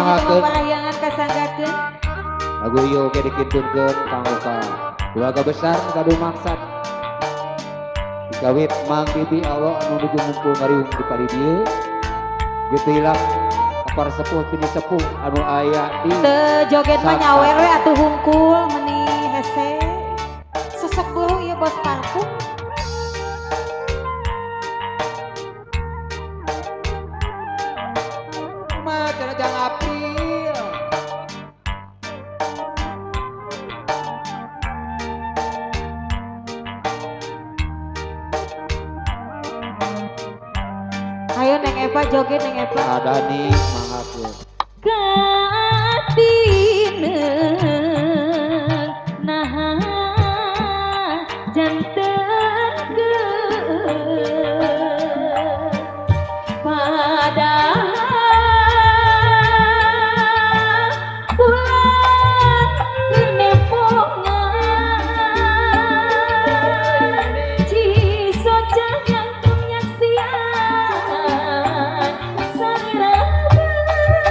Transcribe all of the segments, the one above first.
nyangakeun parahyangan kasanggakeun. lagu ieu ge dikitunkeun kanggo ka keluarga besar kadu maksad dikawit Mang Bibi Allah anu nuju ngumpul ngariung di kali dieu gitu hilang apar sepuh pini sepuh anu aya di Teu joget mah nyawer we atuh hungkul meuni hese. Sesek beuh ieu bos parfum. mah cenah jang April Ayo Neng Eva joget Neng Eva. ada nih mangakeun Katineun naha jantenkeun padahal bulan nepongan cisocah yang penyaksian sariraban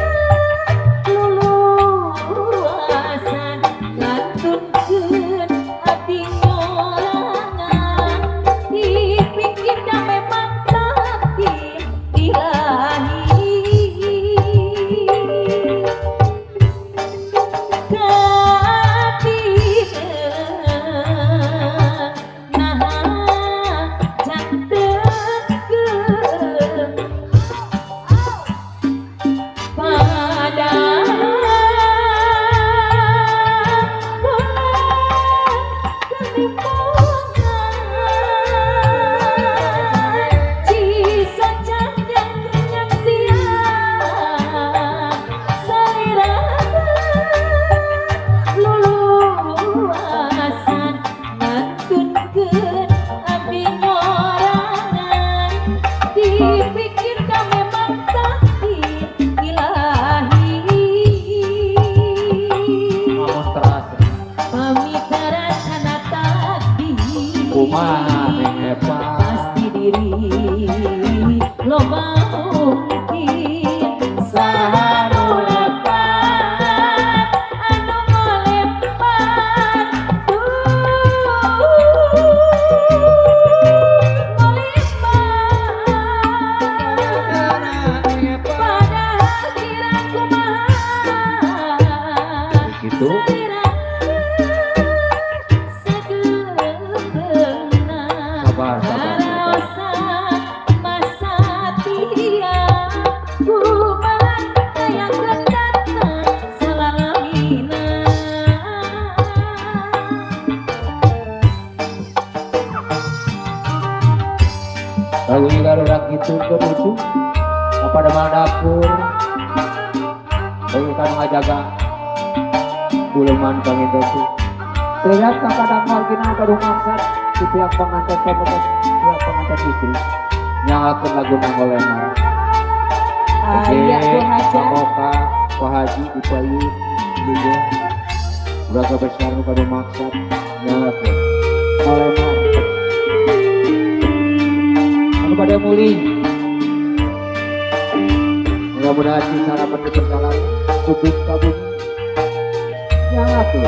luluasan ngatunkeun hati nyorangan dipikir dah memang takdir ilahi katineun naha jantenkeun padahal kelimpungan cisocah yang penyaksian saliraban luluasan ngatunkeun abdi nyorangan dipikir ka memang takdir ilahi ngomong terasa pamitaran anak takdir kumaha Neng Eva pasti diri lo mungkin sanu lepat anu ngolepat ngolepat padahal kira kumaha gitu sabar sabar lagunya garurak gitu ke itu pada mal dapur bagi kan ngajaga buleman pengen itu terlihat kadang marginal kadu maksad di pihak pengantin pemegang pihak pengantin istri nyalakan lagu nangolena Iya tuh hajar Oka Pak Haji di Bayu juga keluarga besar kadu maksad nyalakan nangolena anu pada muli mudah-mudahan di sana pendidikan jalan kubik kabum nyalakan